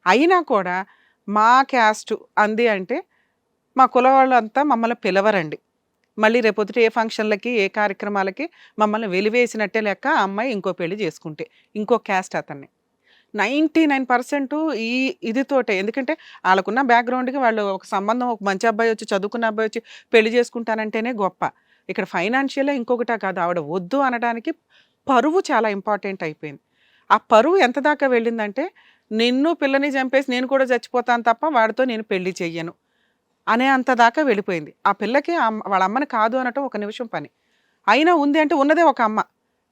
అయినా కూడా మా క్యాస్ట్ అంది అంటే మా కుల వాళ్ళంతా మమ్మల్ని పిలవరండి. మళ్ళీ రేపొద్దుట ఏ ఫంక్షన్‌లకి, ఏ కార్యక్రమాలకి మమ్మల్ని వెలివేసినట్టే లెక్క ఆ అమ్మాయి ఇంకో పెళ్లి చేసుకుంటే. ఇంకో క్యాస్ట్ అతన్ని. 99% ఈ ఇదితోటే. ఎందుకంటే ఆళ్ళకున్న బ్యాక్‌గ్రౌండ్‌కి వాళ్ళు ఒక సంబంధం ఒక మంచి అబ్బాయి వచ్చి, చదువుకున్న అబ్బాయి వచ్చి పెళ్లి చేసుకుంటానంటేనే గొప్ప. ఇక్కడ ఫైనాన్షియలే ఇంకొకటా కాదు. ఆవిడ వద్దు అనడానికి పరువు చాలా ఇంపార్టెంట్ అయిపోయింది. ఆ పరువు ఎంత దాకా వెళ్ళిందంటే, నిన్ను పిల్లని చంపేసి నేను కూడా చచ్చిపోతాను తప్ప వాడితో నేను పెళ్లి చెయ్యను. అనే అంత దాకా వెళ్ళిపోయింది. ఆ పిల్లకి వాళ్ళ అమ్మని కాదు అనటం ఒక నిమిషం పని. అయినా ఉంది అంటే ఉన్నదే ఒక అమ్మ.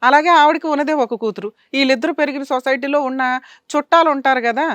అలాగే ఆవిడకి ఉన్నదే ఒక కూతురు. ఈళ్ళిద్దరూ పెరిగిన సొసైటీలో ఉన్న చుట్టాలు ఉంటారు గదా!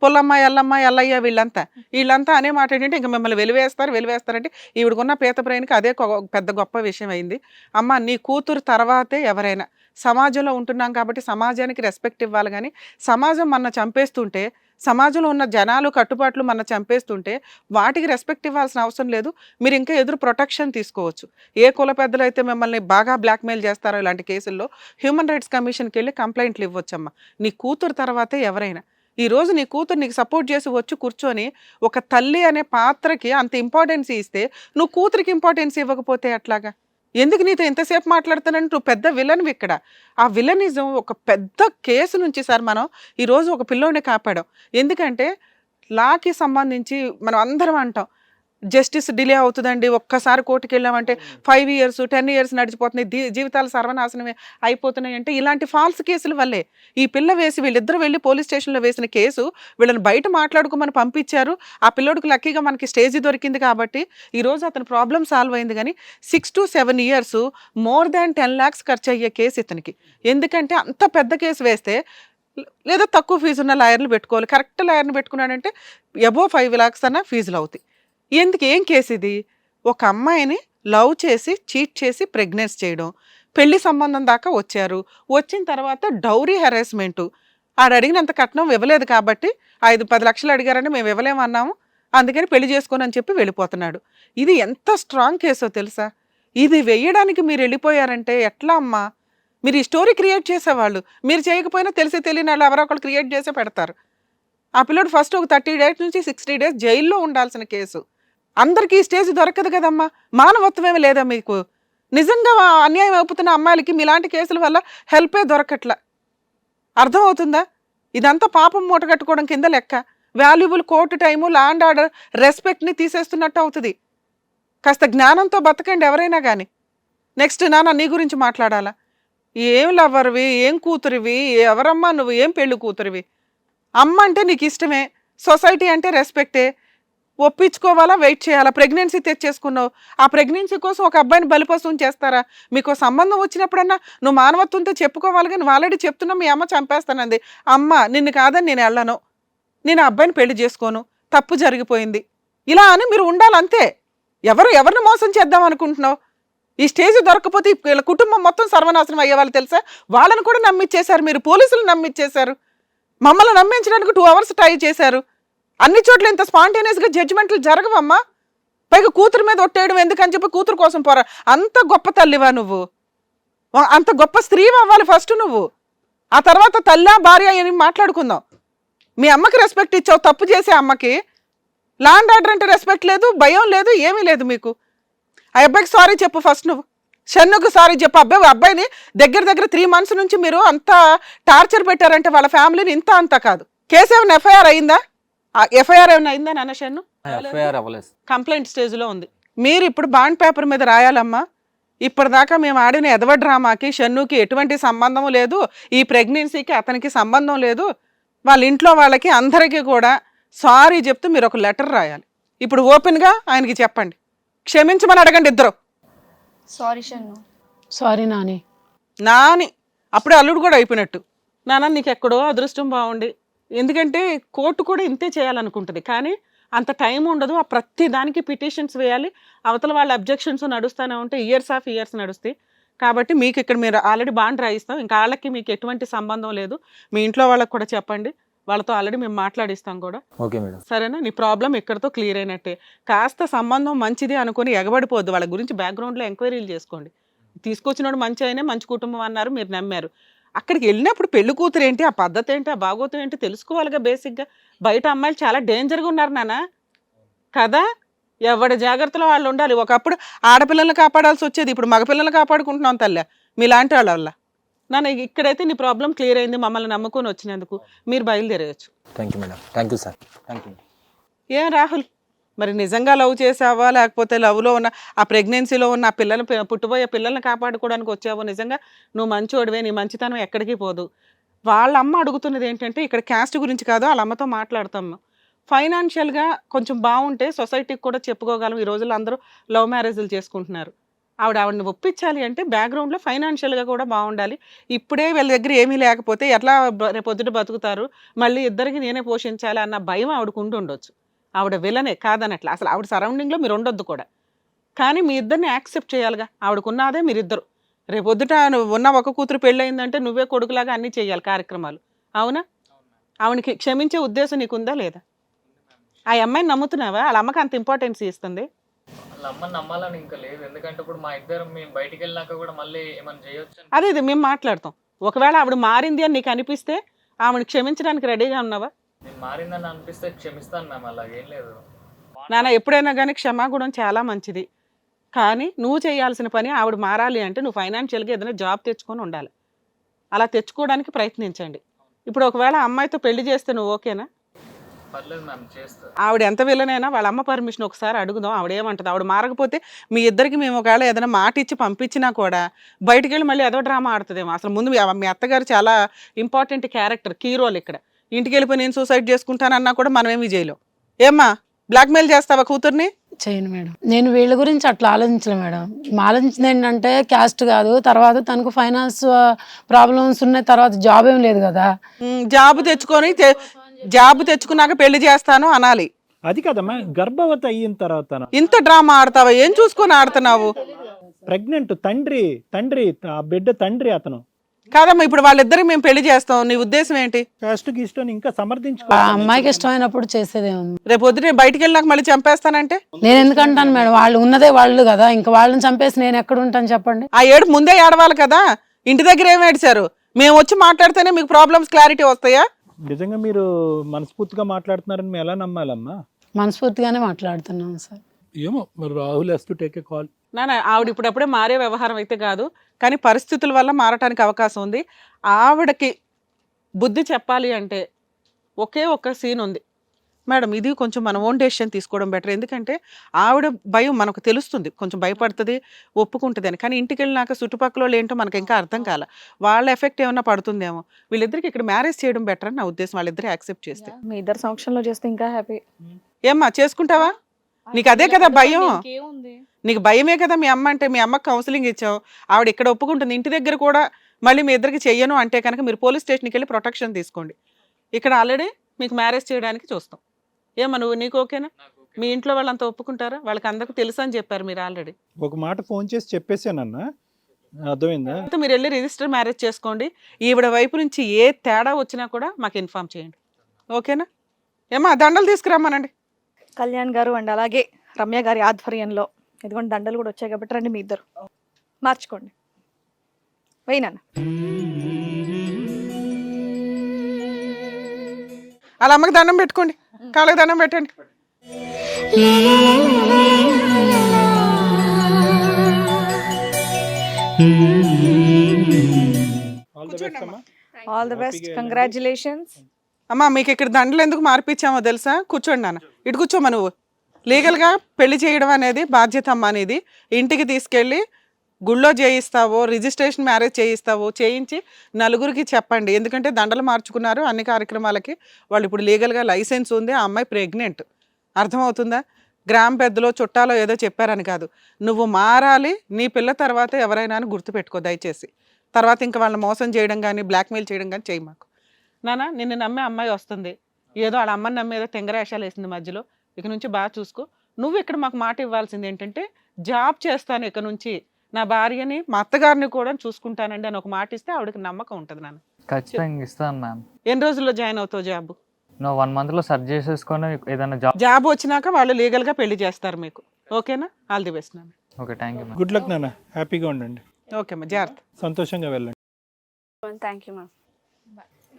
పుల్లమ్మ, ఎల్లమ్మ, ఎల్లయ్య వీళ్ళంతా. వీళ్ళంతా అనే మాట ఏంటంటే ఇంక మిమ్మల్ని వెలివేస్తారంటే ఈవిడకున్న పీత బ్రెయిన్‌కి అదే పెద్ద గొప్ప విషయం అయింది. అమ్మ నీ కూతురు తర్వాతే ఎవరైనా. సమాజంలో ఉంటున్నాం కాబట్టి సమాజానికి రెస్పెక్ట్ ఇవ్వాలి గానీ, సమాజం మనల్ని చంపేస్తుంటే, సమాజంలో ఉన్న జనాలు కట్టుబాట్లు మనల్ని చంపేస్తుంటే, వాటికి రెస్పెక్ట్ ఇవ్వాల్సిన అవసరం లేదు. మీరు ఇంకా ఎదురు ప్రొటెక్షన్ తీసుకోవచ్చు. ఏ కుల పెద్దలైతే మిమ్మల్ని బాగా బ్లాక్‌మెయిల్ చేస్తారో ఇలాంటి కేసుల్లో హ్యూమన్ రైట్స్ కమిషన్‌కెళ్ళి కంప్లెయింట్లు ఇవ్వొచ్చమ్మా. నీ కూతురు తర్వాతే ఎవరైనా. ఈరోజు నీ కూతురు నీకు సపోర్ట్ చేసి వచ్చి కూర్చొని, ఒక తల్లి అనే పాత్రకి అంత ఇంపార్టెన్స్ ఇస్తే, నువ్వు కూతురికి ఇంపార్టెన్స్ ఇవ్వకపోతే ఎట్లాగా? ఎందుకు నీతో ఎంతసేపు మాట్లాడుతానంటే నువ్వు పెద్ద విలన్వి ఇక్కడ. ఆ విలనిజం ఒక పెద్ద కేసు నుంచి సార్ మనం ఈరోజు ఒక పిల్లోడిని కాపాడాం. ఎందుకంటే లాకి సంబంధించి మనం అందరం అంటాం. జస్టిస్ డిలే అవుతుందండి. ఒక్కసారి కోర్టుకెళ్ళామంటే 5 ఇయర్స్, 10 ఇయర్స్ నడిచిపోతున్నాయి. జీవితాలు సర్వనాశనమే అయిపోతున్నాయి అంటే ఇలాంటి ఫాల్స్ కేసుల వల్లే. ఈ పిల్ల వేసి వీళ్ళిద్దరూ వెళ్లి పోలీస్ స్టేషన్‌లో వేసిన కేసు వీళ్ళని బయట మాట్లాడుకోమని పంపించారు. ఆ పిల్లోడికి లక్కీగా మనకి స్టేజ్ దొరికింది కాబట్టి ఈరోజు అతని ప్రాబ్లమ్ సాల్వ్ అయింది గానీ 6-7 ఇయర్స్ మోర్ దాన్ 10 lakhs ఖర్చయ్యే కేసు ఇతనికి. ఎందుకంటే అంత పెద్ద కేసు వేస్తే లేదా తక్కువ ఫీజున్న లాయర్‌లు పెట్టుకోవాలి. కరెక్ట్ లాయర్‌ని పెట్టుకున్నాడంటే అబోవ్ 5 lakhs అన్న ఫీజులు అవుతాయి. ఎందుకు ఏం కేసు ఇది? ఒక అమ్మాయిని లవ్ చేసి, చీట్ చేసి ప్రెగ్నెన్స్ చేయడం. పెళ్లి సంబంధం దాకా వచ్చారు. వచ్చిన తర్వాత డౌరీ హెరాస్మెంటు. ఆడడిగినంత కట్నం ఇవ్వలేదు కాబట్టి 5-10 లక్షలు అడిగారని మేము ఇవ్వలేమన్నాము. అందుకని పెళ్లి చేసుకోనని చెప్పి వెళ్ళిపోతున్నాడు. ఇది ఎంత స్ట్రాంగ్ కేసో తెలుసా? ఇది వెయ్యడానికి మీరు వెళ్ళిపోయారంటే ఎట్లా అమ్మా? మీరు ఈ స్టోరీ క్రియేట్ చేసేవాళ్ళు. మీరు చేయకపోయినా తెలిసి తెలియని వాళ్ళు ఎవరో ఒకళ్ళు క్రియేట్ చేసే పెడతారు. ఆ పిల్లోడు ఫస్ట్ ఒక 30 డేస్ నుంచి 60 డేస్ జైల్లో ఉండాల్సిన కేసు. అందరికీ ఈ స్టేజ్ దొరకదు కదమ్మా. మానవత్వమేమి లేదా మీకు? నిజంగా అన్యాయం అవుతున్న అమ్మాయిలకి మీలాంటి కేసుల వల్ల హెల్పే దొరకట్లా. అర్థమవుతుందా? ఇదంతా పాపం మూట కట్టుకోవడం కింద లెక్క. Valuable court time, law and order రెస్పెక్ట్ని తీసేస్తున్నట్టు అవుతుంది. కాస్త జ్ఞానంతో బతకండి ఎవరైనా కానీ. నెక్స్ట్ నాన్న నీ గురించి మాట్లాడాలా? ఏం లవ్వర్వి, ఏం కూతురివి, ఎవరమ్మా నువ్వు, ఏం పెళ్ళి కూతురివి? అమ్మ అంటే నీకు ఇష్టమే, సొసైటీ అంటే రెస్పెక్టే. ఒప్పించుకోవాలా, వెయిట్ చేయాలా? ప్రెగ్నెన్సీ తెచ్చేసుకున్నావు. ఆ ప్రెగ్నెన్సీ కోసం ఒక అబ్బాయిని బలిపశువుం చేస్తారా? మీకు సంబంధం వచ్చినప్పుడన్నా నువ్వు మానవత్వంతో చెప్పుకోవాలి. కానీ నువ్వు ఆల్రెడీ చెప్తున్నా మీ అమ్మ చంపేస్తానంది. అమ్మ నిన్ను కాదని నేను వెళ్ళను, నేను ఆ అబ్బాయిని పెళ్లి చేసుకోను, తప్పు జరిగిపోయింది, ఇలా అని మీరు ఉండాలంతే. ఎవరిని మోసం చేద్దాం అనుకుంటున్నావు? ఈ స్టేజ్ దొరకపోతే వీళ్ళ కుటుంబం మొత్తం సర్వనాశనం అయ్యేవాళ్ళు తెలుసా? వాళ్ళని కూడా నమ్మిచ్చేశారు మీరు, పోలీసులు నమ్మిచ్చేశారు. మమ్మల్ని నమ్మించడానికి 2 hours ట్రై చేశారు. అన్ని చోట్ల ఇంత స్పాంటేనియస్గా జడ్జిమెంట్లు జరగవమ్మా. పైగా కూతురు మీద ఒట్టేయడం ఎందుకని చెప్పి కూతురు కోసం పోరా. అంత గొప్ప తల్లివా నువ్వు? అంత గొప్ప స్త్రీవి అవ్వాలి ఫస్ట్ నువ్వు. ఆ తర్వాత తల్లా భార్య అని మాట్లాడుకుందాం. మీ అమ్మకి రెస్పెక్ట్ ఇచ్చావు, తప్పు చేసే అమ్మకి. లా అండ్ ఆర్డర్ అంటే రెస్పెక్ట్ లేదు, భయం లేదు, ఏమీ లేదు మీకు. ఆ అబ్బాయికి సారీ చెప్పు ఫస్ట్ నువ్వు. షన్నుకు సారీ చెప్పు. అబ్బాయిని దగ్గర 3 months నుంచి మీరు అంత టార్చర్ పెట్టారంటే వాళ్ళ ఫ్యామిలీని ఇంత అంత కాదు. కేసు ఏమైనా ఎఫ్ఐఆర్ అయిందా? ఎఫ్ఐఆర్ ఏమైనా అయిందా నాన్న? షన్ను కంప్లైంట్ స్టేజ్లో ఉంది. మీరు ఇప్పుడు బాండ్ పేపర్ మీద రాయాలమ్మా, ఇప్పటిదాకా మేము ఆడిన ఎదవ డ్రామాకి షన్నుకి ఎటువంటి సంబంధం లేదు, ఈ ప్రెగ్నెన్సీకి అతనికి సంబంధం లేదు, వాళ్ళ ఇంట్లో వాళ్ళకి అందరికీ కూడా సారీ చెప్తూ మీరు ఒక లెటర్ రాయాలి. ఇప్పుడు ఓపెన్గా ఆయనకి చెప్పండి, క్షమించమని అడగండి ఇద్దరు. సారీ షన్ను. సారీ నాని అప్పుడే అల్లుడు కూడా అయిపోయినట్టు. నాన్న నీకు ఎక్కడో అదృష్టం బాగుండి, ఎందుకంటే కోర్టు కూడా ఇంతే చేయాలనుకుంటుంది కానీ అంత టైం ఉండదు. ఆ ప్రతి దానికి పిటిషన్స్ వేయాలి, అవతల వాళ్ళ అబ్జెక్షన్స్ నడుస్తూనే ఉంటే ఇయర్స్ నడుస్తాయి. కాబట్టి మీకు ఇక్కడ మీరు ఆల్రెడీ బాండ్ రాయిస్తాం, ఇంకా వాళ్ళకి మీకు ఎటువంటి సంబంధం లేదు. మీ ఇంట్లో వాళ్ళకి కూడా చెప్పండి, వాళ్ళతో ఆల్రెడీ మేము మాట్లాడిస్తాం కూడా. Okay madam. సరేనా? నీ ప్రాబ్లం ఇక్కడతో క్లియర్ అయినట్టే. కాస్త సంబంధం మంచిది అనుకుని ఎగబడిపోద్దు. వాళ్ళ గురించి బ్యాక్గ్రౌండ్లో ఎంక్వైరీలు చేసుకోండి. తీసుకొచ్చినోడు మంచి అయినా మంచి కుటుంబం అన్నారు, మీరు నమ్మారు. అక్కడికి వెళ్ళినప్పుడు పెళ్లి కూతురు ఏంటి, ఆ పద్ధతి ఏంటి, ఆ భాగోతం ఏంటి తెలుసుకోవాలిగా బేసిక్గా. బయట అమ్మాయిలు చాలా డేంజర్గా ఉన్నారు నాన్న కదా. ఎవరి జాగ్రత్తలో వాళ్ళు ఉండాలి. ఒకప్పుడు ఆడపిల్లల్ని కాపాడాల్సి వచ్చేది, ఇప్పుడు మగపిల్లల్ని కాపాడుకుంటున్నాం తల్లి మీలాంటి వాళ్ళ వల్ల. నాన్న ఇక్కడైతే నీ ప్రాబ్లం క్లియర్ అయింది, మమ్మల్ని నమ్ముకొని వచ్చినందుకు మీరు బయలుదేరేయచ్చు. Thank you madam, thank you sir, thank you. ఏం రాహుల్, మరి నిజంగా లవ్ చేసావా లేకపోతే లవ్లో ఉన్న ఆ ప్రెగ్నెన్సీలో ఉన్న ఆ పిల్లలు పుట్టబోయే పిల్లల్ని కాపాడుకోవడానికి వచ్చావో, నిజంగా నువ్వు మంచోడివే, నీ మంచితనం ఎక్కడికి పోదు. వాళ్ళ అమ్మ అడుగుతున్నది ఏంటంటే ఇక్కడ క్యాస్ట్ గురించి కాదు, వాళ్ళ అమ్మతో మాట్లాడతాము. ఫైనాన్షియల్గా కొంచెం బాగుంటే సొసైటీకి కూడా చెప్పుకోగలం. ఈ రోజుల్లో అందరూ లవ్ మ్యారేజ్లు చేసుకుంటున్నారు. ఆవిడని ఒప్పించాలి అంటే బ్యాక్గ్రౌండ్లో ఫైనాన్షియల్గా కూడా బాగుండాలి. ఇప్పుడే వీళ్ళ దగ్గర ఏమీ లేకపోతే ఎట్లా రేపొద్దుట బతుకుతారు, మళ్ళీ ఇద్దరికి నేనే పోషించాలి అన్న భయం ఆవిడకు ఉండొచ్చు. ఆవిడ విలనే కాదనట్లా, అసలు ఆవిడ సరౌండింగ్లో మీరు ఉండొద్దు కూడా. కానీ మీ ఇద్దరిని యాక్సెప్ట్ చేయాలిగా. ఆవిడకున్నదే మీరిద్దరు. రేపొద్దుట నువ్వు ఉన్న ఒక కూతురు పెళ్ళయిందంటే నువ్వే కొడుకులాగా అన్నీ చేయాలి కార్యక్రమాలు. అవునా? ఆవిడకి క్షమించే ఉద్దేశం నీకుందా లేదా? ఆ అమ్మాయిని నమ్ముతున్నావా? వాళ్ళ అమ్మకి అంత ఇంపార్టెన్స్ ఇస్తుంది. వాళ్ళ అమ్మని నమ్మాలని ఇంకా లేదు, ఎందుకంటే ఇప్పుడు మా ఇద్దరం మేము బయటికి వెళ్ళినాక కూడా మళ్ళీ ఏమైనా చేయొచ్చు. అదే ఇది మేము మాట్లాడతాం. ఒకవేళ ఆవిడ మారింది అని నీకు అనిపిస్తే ఆవిడని క్షమించడానికి రెడీగా ఉన్నావా? నేను మారిందని అనిపిస్తే క్షమిస్తాను మ్యామ్, అలాగేం లేదు. నాన్న ఎప్పుడైనా కానీ క్షమాగుణం చాలా మంచిది. కానీ నువ్వు చేయాల్సిన పని ఆవిడ మారాలి అంటే నువ్వు ఫైనాన్షియల్గా ఏదైనా జాబ్ తెచ్చుకొని ఉండాలి. అలా తెచ్చుకోవడానికి ప్రయత్నించండి. ఇప్పుడు ఒకవేళ అమ్మాయితో పెళ్లి చేస్తే నువ్వు ఓకేనా? పర్లేదు మ్యామ్, చేస్తా. ఆవిడ ఎంత విలనైనా వాళ్ళ అమ్మ పర్మిషన్ ఒకసారి అడుగుదాం. ఆవిడ ఏమంటుంది? ఆవిడ మారకపోతే మీ ఇద్దరికి మేము ఒకవేళ ఏదైనా మాట ఇచ్చి పంపించినా కూడా బయటికి వెళ్ళి మళ్ళీ ఏదో డ్రామా ఆడుతుందేమో. అసలు ముందు మీ అత్తగారు చాలా ఇంపార్టెంట్ క్యారెక్టర్, కీ రోల్ ఇక్కడ. ఇంటికి వెళ్ళిపోయి నేను సూసైడ్ చేసుకుంటానన్నా కూడా మనం ఏమి చేయలేం. ఏమ్మా బ్లాక్మెయిల్ చేస్తావా కూతుర్ని? చేయను మేడం. నేను వీళ్ళ గురించి అట్లా ఆలోచించలేదు మేడం. ఆలోచించింది ఏంటంటే క్యాస్ట్ కాదు, తర్వాత తనకు ఫైనాన్స్ ప్రాబ్లమ్స్ ఉన్నాయి, తర్వాత జాబ్ ఏం లేదు కదా. జాబ్ తెచ్చుకున్నాక పెళ్లి చేస్తాను అనాలి. అది కదమ్మా, గర్భవతి అయిన తర్వాత ఇంత డ్రామా ఆడతావా? ఏం చూసుకొని ఆడుతున్నావు? ప్రెగ్నెంట్ తండ్రి ఆ బిడ్డ తండ్రి అతను కాదమ్మా. ఇప్పుడు వాళ్ళిద్దరికి మేము పెళ్లి చేస్తాం, నీ ఉద్దేశం ఏంటి? కాస్ట్ కి ఇష్టం ఇంకా సమర్థించుకో. ఆ అమ్మాయికి ఇష్టమైనప్పుడు చేసేదే ఉంది. రేపు పొద్దునే బయటికి వెళ్ళినాక మళ్ళీ చంపేస్తానంటే నేను ఎందుకంటాను మేడం? వాళ్ళు ఉన్నదే వాళ్ళు కదా, ఇంకా వాళ్ళని చంపేసి నేను ఎక్కడ ఉంటాను చెప్పండి? ఆ ఏడు ముందే ఏడవాలి కదా. ఇంటి దగ్గర ఏం ఏడిచారు? మేము వచ్చి మాట్లాడితేనే మీకు ప్రాబ్లమ్స్ క్లారిటీ వస్తాయా? నిజంగా మీరు మనస్ఫూర్తిగా మాట్లాడుతున్నారని మేము ఎలా నమ్మాలమ్మా? మనస్ఫూర్తిగానే మాట్లాడుతున్నాం సార్. ఏమో మరి Rahul has to take a call. నాన్న ఆవిడ ఇప్పుడప్పుడే మారే వ్యవహారం అయితే కాదు, కానీ పరిస్థితుల వల్ల మారటానికి అవకాశం ఉంది. ఆవిడకి బుద్ధి చెప్పాలి అంటే ఒకే ఒక్క సీన్ ఉంది మేడం. ఇది కొంచెం మన ఓన్ డెసిషన్ తీసుకోవడం బెటర్. ఎందుకంటే ఆవిడ భయం మనకు తెలుస్తుంది, కొంచెం భయపడుతుంది, ఒప్పుకుంటుంది అని. కానీ ఇంటికి వెళ్ళినాక చుట్టుపక్కల ఏంటో మనకి ఇంకా అర్థం కాల. వాళ్ళ ఎఫెక్ట్ ఏమన్నా పడుతుందేమో. వీళ్ళిద్దరికి ఇక్కడ మ్యారేజ్ చేయడం బెటర్ అని నా ఉద్దేశం. వాళ్ళిద్దరు యాక్సెప్ట్ చేస్తే. మీ ఇద్దరు సమక్షంలో చేస్తే ఇంకా హ్యాపీ. ఏమ్మా చేసుకుంటావా? నీకు అదే కదా భయం. నీకు భయమే కదా మీ అమ్మ అంటే. మీ అమ్మకి కౌన్సిలింగ్ ఇచ్చావు, ఆవిడ ఇక్కడ ఒప్పుకుంటుంది. ఇంటి దగ్గర కూడా మళ్ళీ మీ ఇద్దరికి చెయ్యను అంటే కనుక మీరు పోలీస్ స్టేషన్కి వెళ్ళి ప్రొటెక్షన్ తీసుకోండి. ఇక్కడ ఆల్రెడీ మీకు మ్యారేజ్ చేయడానికి చూస్తాం. ఏమా నువ్వు, నీకు ఓకేనా? మీ ఇంట్లో వాళ్ళంతా ఒప్పుకుంటారా? వాళ్ళకి అందరికీ తెలుసు అని చెప్పారు మీరు ఆల్రెడీ. ఒక మాట ఫోన్ చేసి చెప్పేసానన్నా, అర్థమైందా? మీరు వెళ్ళి రిజిస్టర్ మ్యారేజ్ చేసుకోండి. ఈవిడ వైపు నుంచి ఏ తేడా వచ్చినా కూడా మాకు ఇన్ఫామ్ చేయండి. ఓకేనా? ఏమా దండలు తీసుకురమ్మానండి. కళ్యాణ్ గారు అండ్ అలాగే రమ్య గారి ఆధ్వర్యంలో ఇదిగోండి దండలు కూడా వచ్చాయి కాబట్టి రండి మీ ఇద్దరు మార్చుకోండి. వెయ్యినా వాళ్ళ అమ్మకి దండం పెట్టుకోండి, కాళ్ళకి దండం పెట్టండి. All the best, congratulations. అమ్మా మీకు ఇక్కడ దండలు ఎందుకు మార్పించామో తెలుసా? కూర్చోండి నాన్న, ఇటు కూర్చోమ్మా. నువ్వు లీగల్గా పెళ్లి చేయడం అనేది బాధ్యత అమ్మా అనేది. ఇంటికి తీసుకెళ్ళి గుళ్ళో చేయిస్తావో, రిజిస్ట్రేషన్ మ్యారేజ్ చేయిస్తావో చేయించి నలుగురికి చెప్పండి. ఎందుకంటే దండలు మార్చుకున్నారు అన్ని కార్యక్రమాలకి. వాళ్ళు ఇప్పుడు లీగల్గా లైసెన్స్ ఉంది. ఆ అమ్మాయి ప్రెగ్నెంట్. అర్థమవుతుందా? గ్రామ పెద్దలో చుట్టాలో ఏదో చెప్పారని కాదు, నువ్వు మారాలి. నీ పిల్ల తర్వాత ఎవరైనా అని గుర్తుపెట్టుకో దయచేసి. తర్వాత ఇంకా వాళ్ళని మోసం చేయడం కానీ బ్లాక్మెయిల్ చేయడం కానీ చేయి మాకు. నాన్న నిన్ను నమ్మే అమ్మాయి వస్తుంది, ఏదో వాళ్ళ అమ్మని నమ్మేదో తెంగరేషాలు వేసింది మధ్యలో. ఇక నుంచి బాగా చూసుకో. నువ్వు ఇక్కడ మాకు మాట ఇవ్వాల్సింది ఏంటంటే జాబ్ చేస్తాను ఇక నుంచి, నా భార్యని మా అత్తగారిని కూడా చూసుకుంటానండి అని ఒక మాట ఇస్తే ఆవిడకి నమ్మకం ఉంటుంది. నాన్న ఖచ్చితంగా ఇస్తాను మ్యామ్. ఎన్ని రోజుల్లో జాయిన్ అవుతావు జాబ్? నువ్వు 1 monthలో సెర్చ్ చేసేసుకొని ఏదైనా జాబ్ వచ్చినాక వాళ్ళు లీగల్గా పెళ్లి చేస్తారు మీకు. ఓకేనా? ఆల్ ది బెస్ట్ నాన్న. Okay, thank you. Good luck నాన్న, హ్యాపీగా ఉండండి. ఓకే అమ్మా, జాగ్రత్త. సంతోషంగా వెళ్ళండి. Thank you ma'am.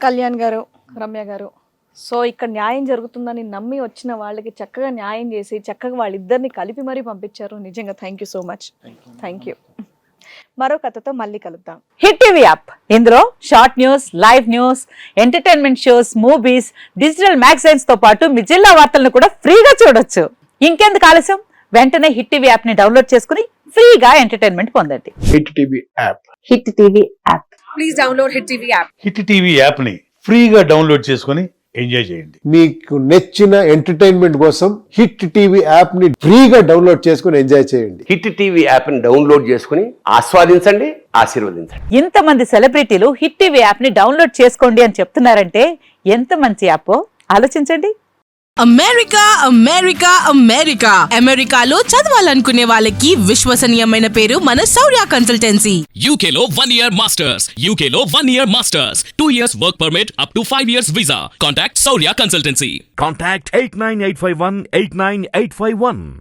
కళ్యాణ్ గారు, రమ్య గారు, సో ఇక్కడ న్యాయం జరుగుతుందని నమ్మి వచ్చిన వాళ్ళకి చక్కగా న్యాయం చేసి చక్కగా వాళ్ళిద్దరిని కలిపి మరీ పంపించారు. నిజంగా thank you so much. Thank you. మరో కథతో మళ్ళీ కలుద్దాం. హిట్ టీవీ యాప్, ఇందులో short news, live news, entertainment shows, movies, digital magazines తో పాటు మీ జిల్లా వార్తలను కూడా ఫ్రీగా చూడొచ్చు. ఇంకెందుకు ఆలస్యం, వెంటనే హిట్ టీవీ యాప్ ని డౌన్లోడ్ చేసుకుని ఫ్రీగా ఎంటర్టైన్మెంట్ పొందండి. Hit TV app. Hit TV app. Please download hit TV app. Hit TV app ని ఫ్రీగా డౌన్లోడ్ చేసుకొని ఎంజాయ్ చేయండి. మీకు నచ్చిన ఎంటర్టైన్మెంట్ కోసం హిట్ టీవీ యాప్ ని ఫ్రీగా డౌన్లోడ్ చేసుకుని ఎంజాయ్ చేయండి. హిట్ టీవీ యాప్ ని డౌన్లోడ్ చేసుకుని ఆస్వాదించండి, ఆశీర్వదించండి. ఇంతమంది సెలబ్రిటీలు హిట్ టీవీ యాప్ ని డౌన్లోడ్ చేసుకోండి అని చెప్తున్నారంటే ఎంత మంచి యాప్ ఆలోచించండి. అమెరికా అమెరికా అమెరికా అమెరికాలో చదవాలనుకునే వాళ్ళకి విశ్వసనీయమైన పేరు మన శౌర్య కన్సల్టెన్సీ. UK లో 1 year masters, UK లో 1 year masters, 2 years work permit up to 5 years visa. Contact Saurya Consultancy. Contact 89851 89851.